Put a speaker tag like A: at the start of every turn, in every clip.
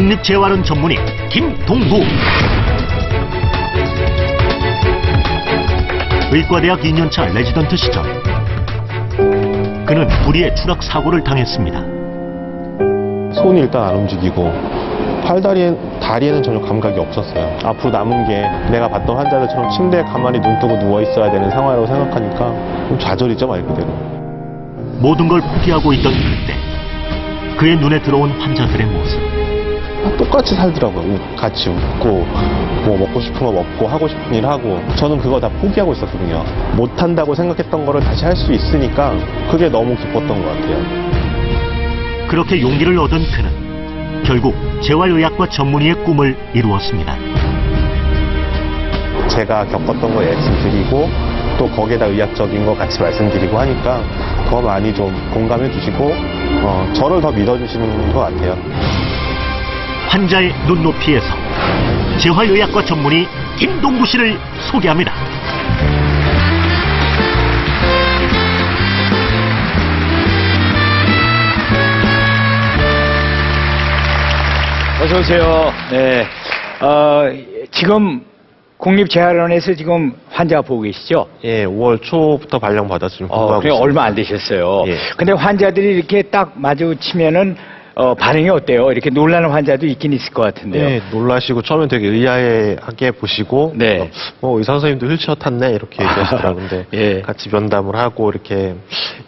A: 국립재활원 전문의 김동구. 의과대학 2년차 레지던트 시절 그는 불의의 추락 사고를 당했습니다.
B: 손이 일단 안 움직이고 다리에는 전혀 감각이 없었어요. 앞으로 남은 게 내가 봤던 환자들처럼 침대에 가만히 눈 뜨고 누워 있어야 되는 상황이라고 생각하니까 좀 좌절이죠, 말 그대로.
A: 모든 걸 포기하고 있던 그때 그의 눈에 들어온 환자들의 모습.
B: 똑같이 살더라고요. 같이 웃고 뭐 먹고 싶은 거 먹고 하고 싶은 일 하고. 저는 그거 다 포기하고 있었거든요. 못한다고 생각했던 거를 다시 할 수 있으니까 그게 너무 기뻤던 것 같아요.
A: 그렇게 용기를 얻은 그는 결국 재활의학과 전문의의 꿈을 이루었습니다.
B: 제가 겪었던 거 말씀드리고 또 거기에다 의학적인 거 같이 말씀드리고 하니까 더 많이 좀 공감해 주시고 저를 더 믿어주시는 것 같아요.
A: 환자의 눈높이에서 재활의학과 전문의 김동구 씨를 소개합니다.
C: 어서 오세요. 네. 지금 국립재활원에서 지금 환자 보고 계시죠?
B: 예, 5월 초부터 발령 받아서 지금 공부하고
C: 그래
B: 있습니다.
C: 얼마 안 되셨어요.
B: 예.
C: 근데 환자들이 이렇게 딱 마주치면은 반응이 어때요? 이렇게 놀라는 환자도 있긴 있을 것 같은데요.
B: 네, 놀라시고 처음엔 되게 의아하게 보시고
C: 네.
B: 의사 선생님도 휠체어 탔네 이렇게 얘기하시더라고요. 근데
C: 예.
B: 같이 면담을 하고 이렇게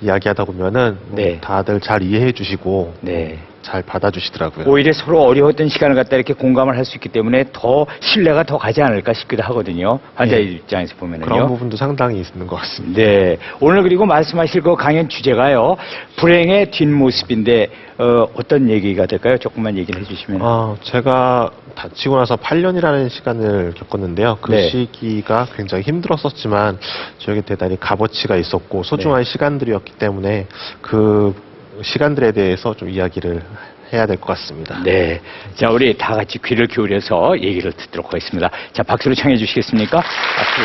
B: 이야기하다 보면은
C: 네.
B: 다들 잘 이해해 주시고
C: 네.
B: 잘 받아주시더라고요.
C: 오히려 서로 어려웠던 시간을 갖다 이렇게 공감을 할 수 있기 때문에 더 신뢰가 더 가지 않을까 싶기도 하거든요. 환자
B: 예.
C: 입장에서 보면은요.
B: 그런 부분도 상당히 있는 것 같습니다.
C: 네. 오늘 그리고 말씀하실 그 강연 주제가요. 불행의 뒷모습인데 어떤 얘기가 될까요? 조금만 얘기를 해주시면.
B: 제가 다치고 나서 8년이라는 시간을 겪었는데요. 그
C: 네.
B: 시기가 굉장히 힘들었었지만 저에게 대단히 값어치가 있었고 소중한 시간들이었기 때문에 그 시간들에 대해서 좀 이야기를 해야 될 것 같습니다.
C: 네. 자, 우리 다 같이 귀를 기울여서 얘기를 듣도록 하겠습니다. 자, 박수로 청해 주시겠습니까? 박수.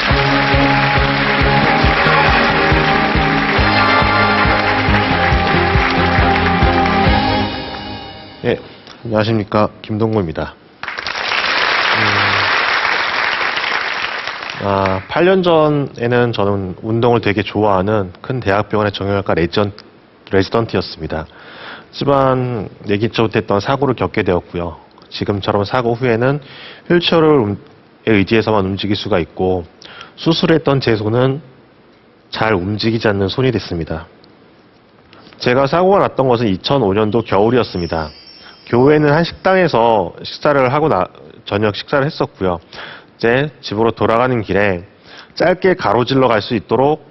B: 네, 안녕하십니까. 김동구입니다. 8년 전에는 저는 운동을 되게 좋아하는 큰 대학병원의 정형외과 레지던트였습니다. 하지만 예기치 못했던 사고를 겪게 되었고요. 지금처럼 사고 후에는 휠체어를 의지해서만 움직일 수가 있고 수술했던 제 손은 잘 움직이지 않는 손이 됐습니다. 제가 사고가 났던 것은 2005년도 겨울이었습니다. 교회는 한 식당에서 식사를 하고 저녁 식사를 했었고요. 이제 집으로 돌아가는 길에 짧게 가로질러 갈 수 있도록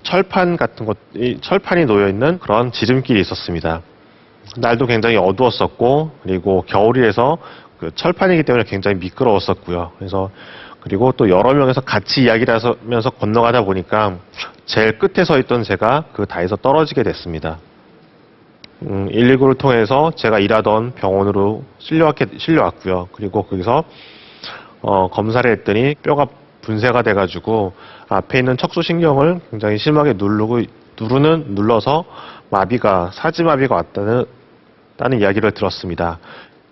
B: 철판이 놓여 있는 그런 지름길이 있었습니다. 날도 굉장히 어두웠었고 그리고 겨울이라서 그 철판이기 때문에 굉장히 미끄러웠었고요. 그리고 또 여러 명에서 같이 이야기를 하면서 건너가다 보니까 제일 끝에 서 있던 제가 그 다에서 떨어지게 됐습니다. 119를 통해서 제가 일하던 병원으로 실려왔고요. 그리고 거기서 검사를 했더니 뼈가 분쇄가 돼가지고 앞에 있는 척수신경을 굉장히 심하게 눌러서 사지마비가 왔다는 이야기를 들었습니다.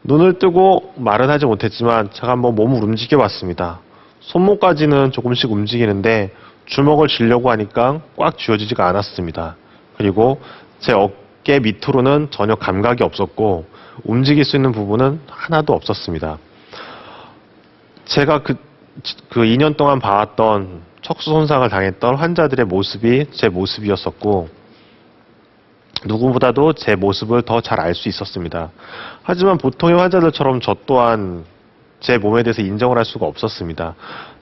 B: 눈을 뜨고 말은 하지 못했지만 제가 한번 몸을 움직여 봤습니다. 손목까지는 조금씩 움직이는데 주먹을 쥐려고 하니까 꽉 쥐어지지가 않았습니다. 그리고 제 어깨 밑으로는 전혀 감각이 없었고 움직일 수 있는 부분은 하나도 없었습니다. 제가 그 2년 동안 봐왔던 척수 손상을 당했던 환자들의 모습이 제 모습이었었고 누구보다도 제 모습을 더 잘 알 수 있었습니다. 하지만 보통의 환자들처럼 저 또한 제 몸에 대해서 인정을 할 수가 없었습니다.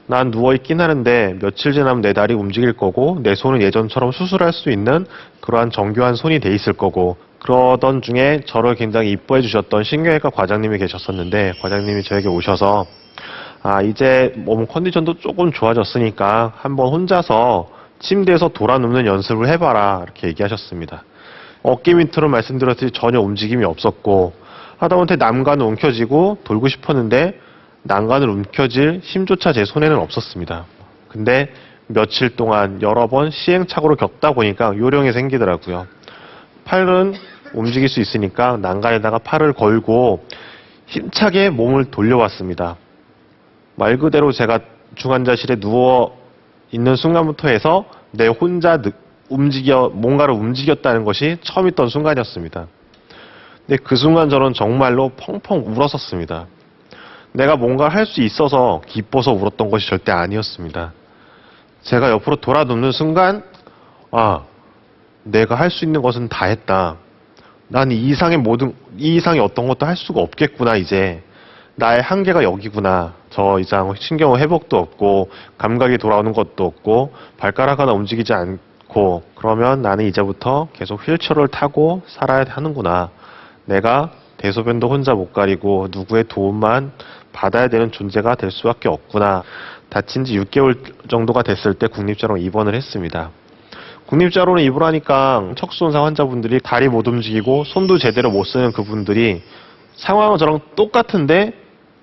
B: 난 누워있긴 하는데 며칠 지나면 내 다리 움직일 거고 내 손은 예전처럼 수술할 수 있는 그러한 정교한 손이 돼 있을 거고 그러던 중에 저를 굉장히 이뻐해 주셨던 신경외과 과장님이 계셨었는데 과장님이 저에게 오셔서 이제 몸 컨디션도 조금 좋아졌으니까 한번 혼자서 침대에서 돌아 눕는 연습을 해봐라 이렇게 얘기하셨습니다. 어깨 밑으로 말씀드렸듯이 전혀 움직임이 없었고 하다못해 난간을 움켜쥐고 돌고 싶었는데 난간을 움켜쥘 힘조차 제 손에는 없었습니다. 근데 며칠 동안 여러 번 시행착오를 겪다 보니까 요령이 생기더라고요. 팔은 움직일 수 있으니까 난간에다가 팔을 걸고 힘차게 몸을 돌려왔습니다. 말 그대로 제가 중환자실에 누워 있는 순간부터 해서 내 혼자 뭔가를 움직였다는 것이 처음 있던 순간이었습니다. 근데 그 순간 저는 정말로 펑펑 울었었습니다. 내가 뭔가를 할 수 있어서 기뻐서 울었던 것이 절대 아니었습니다. 제가 옆으로 돌아 눕는 순간, 내가 할 수 있는 것은 다 했다. 난 이 이상의 어떤 것도 할 수가 없겠구나, 이제. 나의 한계가 여기구나. 저 이상 신경 회복도 없고, 감각이 돌아오는 것도 없고, 발가락 하나 움직이지 않고, 그러면 나는 이제부터 계속 휠체어를 타고 살아야 하는구나. 내가 대소변도 혼자 못 가리고, 누구의 도움만 받아야 되는 존재가 될 수밖에 없구나. 다친 지 6개월 정도가 됐을 때 국립자로 입원을 했습니다. 국립자로는 입원하니까 척수손상 환자분들이 다리 못 움직이고 손도 제대로 못 쓰는 그분들이 상황은 저랑 똑같은데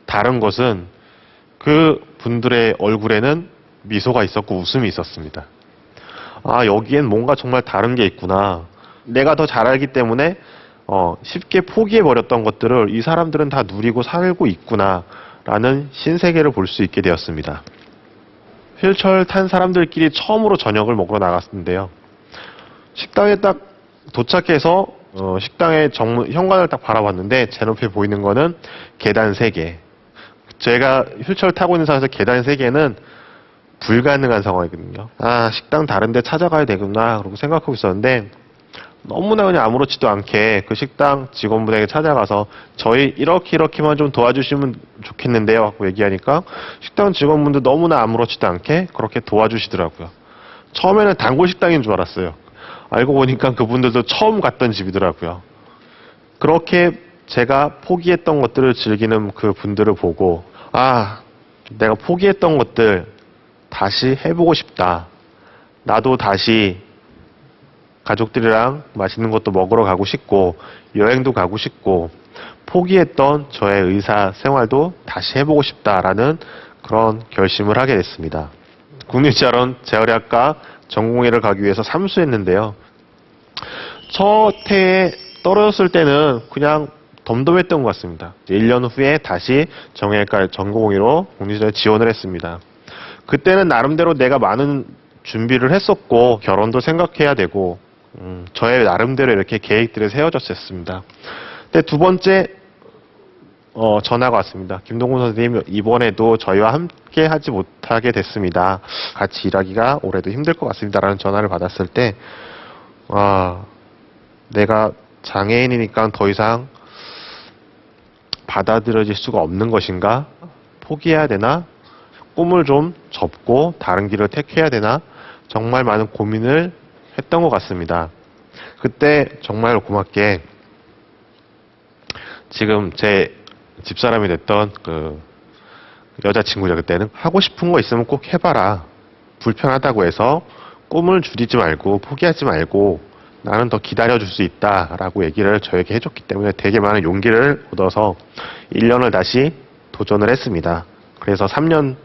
B: 다른 것은 그 분들의 얼굴에는 미소가 있었고 웃음이 있었습니다. 여기엔 뭔가 정말 다른 게 있구나. 내가 더 잘 알기 때문에 쉽게 포기해버렸던 것들을 이 사람들은 다 누리고 살고 있구나 라는 신세계를 볼 수 있게 되었습니다. 휠체어를 탄 사람들끼리 처음으로 저녁을 먹으러 나갔는데요. 식당에 딱 도착해서 식당의 현관을 딱 바라봤는데 제 눈에 보이는 거는 계단 3개. 제가 휠체어를 타고 있는 상황에서 계단 3개는 불가능한 상황이거든요. 식당 다른 데 찾아가야 되구나 그러고 생각하고 있었는데 너무나 그냥 아무렇지도 않게 그 식당 직원분에게 찾아가서 저희 이렇게만 좀 도와주시면 좋겠는데요 하고 얘기하니까 식당 직원분도 너무나 아무렇지도 않게 그렇게 도와주시더라고요. 처음에는 단골 식당인 줄 알았어요. 알고 보니까 그분들도 처음 갔던 집이더라고요. 그렇게 제가 포기했던 것들을 즐기는 그 분들을 보고 내가 포기했던 것들 다시 해보고 싶다. 나도 다시 가족들이랑 맛있는 것도 먹으러 가고 싶고 여행도 가고 싶고 포기했던 저의 의사 생활도 다시 해보고 싶다라는 그런 결심을 하게 됐습니다. 국립대학원 재활의학과 전공의를 가기 위해서 삼수했는데요. 첫 해에 떨어졌을 때는 그냥 덤덤했던 것 같습니다. 1년 후에 다시 정형외과 전공의로 국립대에 지원을 했습니다. 그때는 나름대로 내가 많은 준비를 했었고 결혼도 생각해야 되고 저의 나름대로 이렇게 계획들이 세워졌었습니다. 근데 두 번째 전화가 왔습니다. 김동훈 선생님 이번에도 저희와 함께 하지 못하게 됐습니다. 같이 일하기가 올해도 힘들 것 같습니다. 라는 전화를 받았을 때 내가 장애인이니까 더 이상 받아들여질 수가 없는 것인가? 포기해야 되나? 꿈을 좀 접고 다른 길을 택해야 되나? 정말 많은 고민을 했던 것 같습니다. 그때 정말 고맙게 지금 제 집사람이 됐던 그 여자친구죠. 그때는 하고 싶은 거 있으면 꼭 해봐라. 불편하다고 해서 꿈을 줄이지 말고 포기하지 말고 나는 더 기다려줄 수 있다라고 얘기를 저에게 해줬기 때문에 되게 많은 용기를 얻어서 1년을 다시 도전을 했습니다. 그래서 3년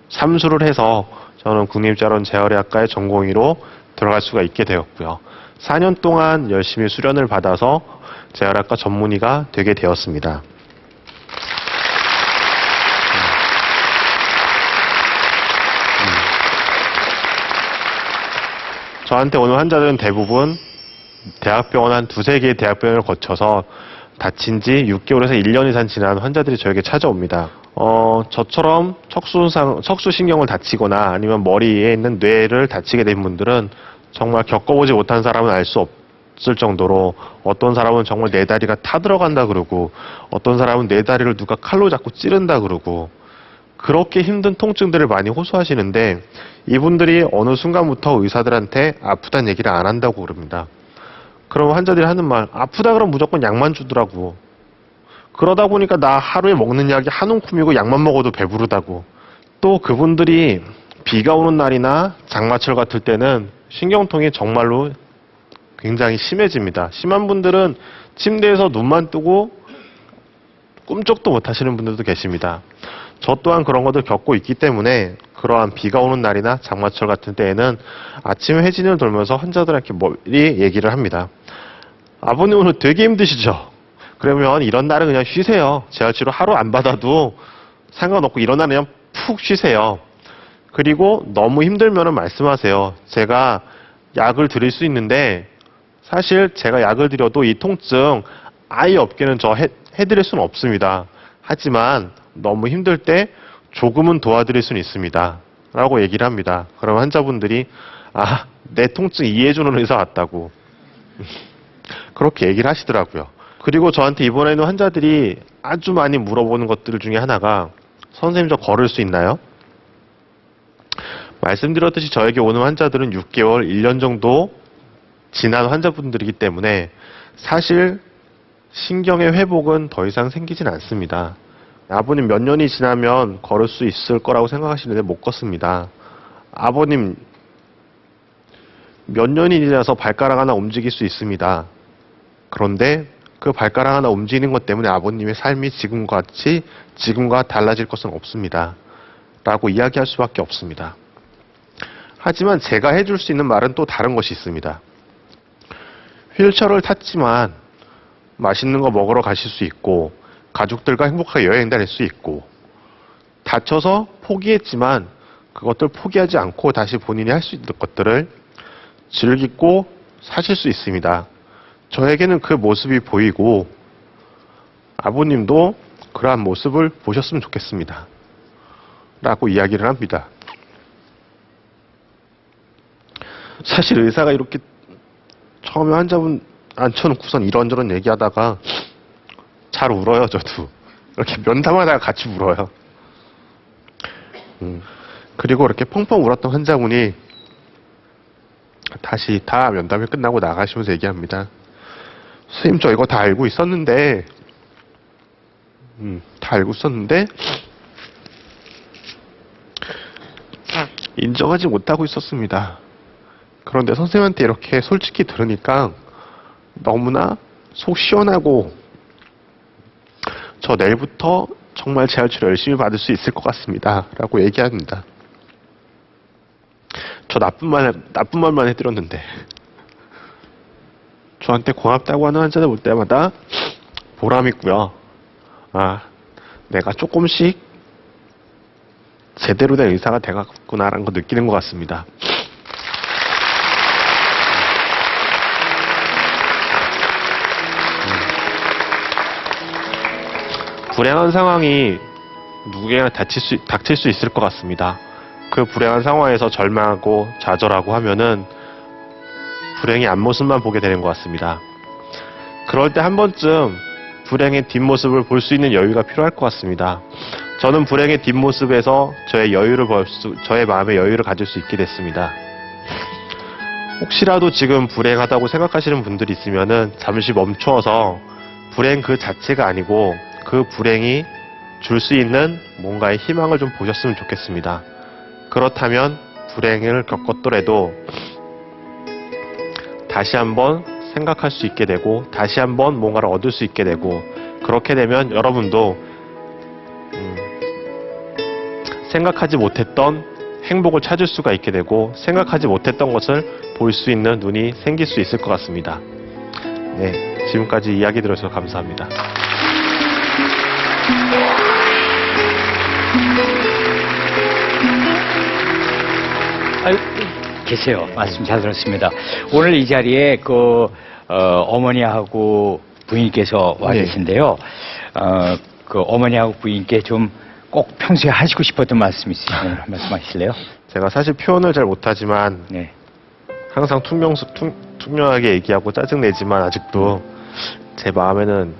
B: 삼수를 해서 저는 국립자원 재활의학과의 전공의로 들어갈 수가 있게 되었고요. 4년 동안 열심히 수련을 받아서 재활의학과 전문의가 되게 되었습니다. 저한테 오는 환자들은 대부분 대학병원 한 2-3개의 대학병원을 거쳐서 다친 지 6개월에서 1년 이상 지난 환자들이 저에게 찾아옵니다. 저처럼 척수신경을 다치거나 아니면 머리에 있는 뇌를 다치게 된 분들은 정말 겪어보지 못한 사람은 알 수 없을 정도로 어떤 사람은 정말 내 다리가 타들어간다 그러고 어떤 사람은 내 다리를 누가 칼로 잡고 찌른다 그러고 그렇게 힘든 통증들을 많이 호소하시는데 이분들이 어느 순간부터 의사들한테 아프다는 얘기를 안 한다고 그럽니다. 그럼 환자들이 하는 말, 아프다 그러면 무조건 약만 주더라고. 그러다 보니까 나 하루에 먹는 약이 한 움큼이고 약만 먹어도 배부르다고. 또 그분들이 비가 오는 날이나 장마철 같을 때는 신경통이 정말로 굉장히 심해집니다. 심한 분들은 침대에서 눈만 뜨고 꿈쩍도 못 하시는 분들도 계십니다. 저 또한 그런 것들 겪고 있기 때문에 그러한 비가 오는 날이나 장마철 같은 때에는 아침에 해진을 돌면서 환자들한테 머리 얘기를 합니다. 아버님 오늘 되게 힘드시죠? 그러면 이런 날은 그냥 쉬세요. 재활치료 하루 안 받아도 상관없고 이런 날은 그냥 푹 쉬세요. 그리고 너무 힘들면은 말씀하세요. 제가 약을 드릴 수 있는데 사실 제가 약을 드려도 이 통증 아예 없게는 해드릴 수는 없습니다. 하지만 너무 힘들 때 조금은 도와드릴 수는 있습니다. 라고 얘기를 합니다. 그럼 환자분들이 아, 내 통증 이해해주는 의사 같다고 그렇게 얘기를 하시더라고요. 그리고 저한테 이번에는 환자들이 아주 많이 물어보는 것들 중에 하나가 선생님 저 걸을 수 있나요? 말씀드렸듯이 저에게 오는 환자들은 6개월, 1년 정도 지난 환자분들이기 때문에 사실 신경의 회복은 더 이상 생기진 않습니다. 아버님 몇 년이 지나면 걸을 수 있을 거라고 생각하시는데 못 걷습니다. 아버님 몇 년이 지나서 발가락 하나 움직일 수 있습니다. 그런데 그 발가락 하나 움직이는 것 때문에 아버님의 삶이 지금과 달라질 것은 없습니다. 라고 이야기할 수밖에 없습니다. 하지만 제가 해줄 수 있는 말은 또 다른 것이 있습니다. 휠체어를 탔지만 맛있는 거 먹으러 가실 수 있고 가족들과 행복하게 여행 다닐 수 있고 다쳐서 포기했지만 그것들 포기하지 않고 다시 본인이 할 수 있는 것들을 즐기고 사실 수 있습니다. 저에게는 그 모습이 보이고 아버님도 그러한 모습을 보셨으면 좋겠습니다. 라고 이야기를 합니다. 사실 의사가 이렇게 처음에 환자분 앉혀놓고선 이런저런 얘기하다가 잘 울어요, 저도. 이렇게 면담하다가 같이 울어요. 그리고 이렇게 펑펑 울었던 환자분이 다시 다 면담이 끝나고 나가시면서 얘기합니다. 선생님, 저 이거 다 알고 있었는데, 인정하지 못하고 있었습니다. 그런데 선생님한테 이렇게 솔직히 들으니까 너무나 속 시원하고 저 내일부터 정말 재활치료 열심히 받을 수 있을 것 같습니다. 라고 얘기합니다. 저 나쁜 말만 해드렸는데 저한테 고맙다고 하는 환자들 볼 때마다 보람 있고요. 아, 내가 조금씩 제대로 된 의사가 돼갔구나라는 거 느끼는 것 같습니다. 불행한 상황이 누구에게나 닥칠 수 있을 것 같습니다. 그 불행한 상황에서 절망하고 좌절하고 하면은 불행의 앞모습만 보게 되는 것 같습니다. 그럴 때 한 번쯤 불행의 뒷모습을 볼 수 있는 여유가 필요할 것 같습니다. 저는 불행의 뒷모습에서 저의 마음의 여유를 가질 수 있게 됐습니다. 혹시라도 지금 불행하다고 생각하시는 분들이 있으면은 잠시 멈추어서 불행 그 자체가 아니고 그 불행이 줄 수 있는 뭔가의 희망을 좀 보셨으면 좋겠습니다. 그렇다면 불행을 겪었더라도 다시 한번 생각할 수 있게 되고 다시 한번 뭔가를 얻을 수 있게 되고 그렇게 되면 여러분도 생각하지 못했던 행복을 찾을 수가 있게 되고 생각하지 못했던 것을 볼 수 있는 눈이 생길 수 있을 것 같습니다. 네, 지금까지 이야기 들어주셔서 감사합니다.
C: 계세요. 말씀 잘 들었습니다. 오늘 이 자리에 어머니하고 부인께서 와
B: 네.
C: 계신데요. 그 어머니하고 부인께 좀 꼭 평소에 하시고 싶었던 말씀 있으시면 한 말씀 하실래요?
B: 제가 사실 표현을 잘 못하지만
C: 네.
B: 항상 투명하게 얘기하고 짜증내지만 아직도 제 마음에는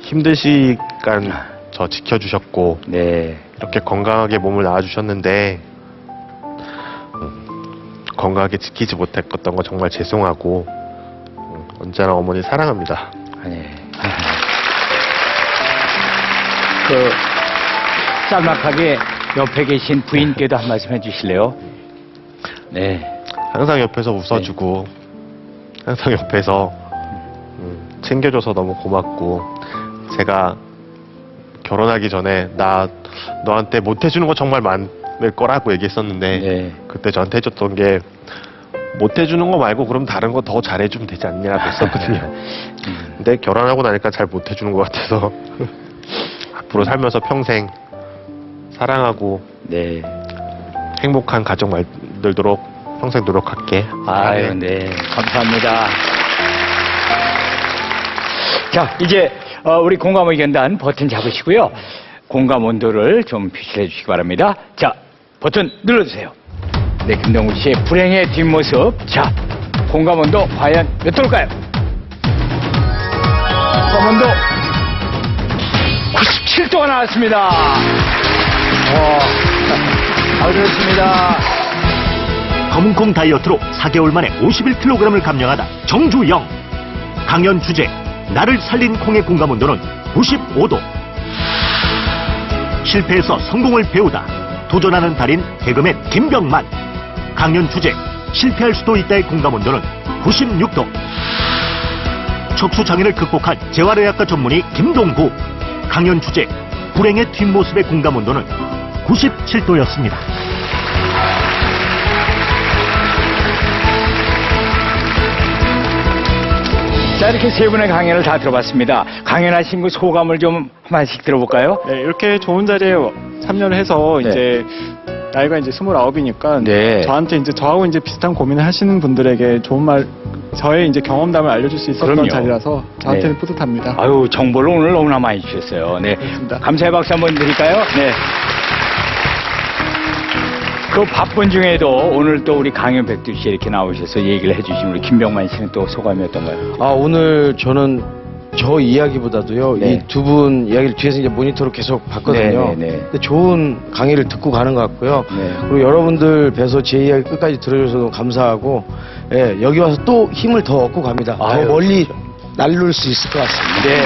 B: 힘든 시간 저 지켜주셨고
C: 네.
B: 이렇게 건강하게 몸을 낳아주셨는데 건강하게 지키지 못했던 거 정말 죄송하고 언제나 어머니 사랑합니다.
C: 네. 짤막하게 옆에 계신 부인께도 한 말씀 해주실래요? 네.
B: 항상 옆에서 웃어주고 항상 옆에서 챙겨줘서 너무 고맙고 제가 결혼하기 전에 나 너한테 못해주는 거 정말 많을 거라고 얘기했었는데
C: 네.
B: 그때 저한테 해줬던 게 못 해주는 거 말고 그럼 다른 거 더 잘해주면 되지 않냐 그랬었거든요. 근데 결혼하고 나니까 잘 못 해주는 것 같아서 앞으로 살면서 평생 사랑하고
C: 네.
B: 행복한 가정 만들도록 평생 노력할게.
C: 아유, 네. 감사합니다. 자, 이제 우리 공감 의견단 버튼 잡으시고요. 공감 온도를 좀 표시해 주시기 바랍니다. 자, 버튼 눌러주세요. 네, 김동우 씨의 불행의 뒷모습. 자, 공감 온도 과연 몇 도일까요? 공감 온도 97도가 나왔습니다. 잘 들었습니다.
A: 검은콩 다이어트로 4개월 만에 51kg을 감량하다 정주영. 강연 주제 나를 살린 콩의 공감 온도는 95도. 실패해서 성공을 배우다 도전하는 달인 개그맨 김병만. 강연 주제 실패할 수도 있다의 공감 온도는 96도. 척수 장애를 극복한 재활의학과 전문의 김동구. 강연 주제 불행의 뒷모습의 공감 온도는 97도였습니다.
C: 자, 이렇게 세 분의 강연을 다 들어봤습니다. 강연하신 그 소감을 좀 한마디씩 들어볼까요?
D: 네, 이렇게 좋은 자리에 참여를 해서
C: 네.
D: 이제 나이가 이제 29이니까
C: 네.
D: 저한테 이제 저하고 이제 비슷한 고민을 하시는 분들에게 좋은 말, 저의 이제 경험담을 알려줄 수 있었던
C: 그럼요.
D: 자리라서 저한테는
C: 네.
D: 뿌듯합니다.
C: 아유, 정보를 오늘 너무나 많이 주셨어요. 네.
D: 그렇습니다.
C: 감사의 박수 한번 드릴까요? 네. 그 바쁜 중에도 오늘 또 우리 강연 백두 씨 이렇게 나오셔서 얘기를 해주신 우리 김병만 씨는 또 소감이 어떤가요?
E: 아, 오늘 저는 저 이야기보다도요,
C: 네.
E: 이 두 분 이야기를 뒤에서 이제 모니터로 계속 봤거든요.
C: 네.
E: 근데 좋은 강의를 듣고 가는 것 같고요.
C: 네.
E: 그리고 여러분들 뵈서 제 이야기 끝까지 들어줘서 너무 감사하고, 예, 여기 와서 또 힘을 더 얻고 갑니다.
C: 아유,
E: 더 멀리 날릴 수 있을 것 같습니다.
C: 네.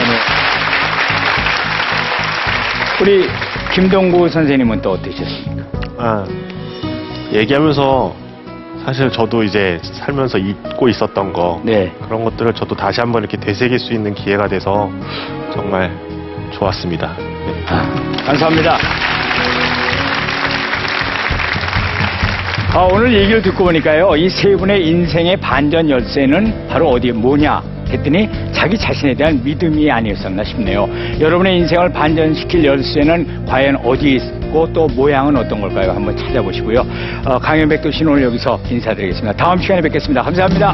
C: 우리 김동구 선생님은 또 어떠셨습니까?
B: 얘기하면서 사실 저도 이제 살면서 잊고 있었던 거
C: 네.
B: 그런 것들을 저도 다시 한번 이렇게 되새길 수 있는 기회가 돼서 정말 좋았습니다. 네.
C: 감사합니다. 오늘 얘기를 듣고 보니까요, 이 세 분의 인생의 반전 열쇠는 바로 어디에 뭐냐 했더니 자기 자신에 대한 믿음이 아니었었나 싶네요. 여러분의 인생을 반전시킬 열쇠는 과연 어디에 있고 또 모양은 어떤 걸까요? 한번 찾아보시고요. 강연 백도 씨는 오늘 여기서 인사드리겠습니다. 다음 시간에 뵙겠습니다. 감사합니다.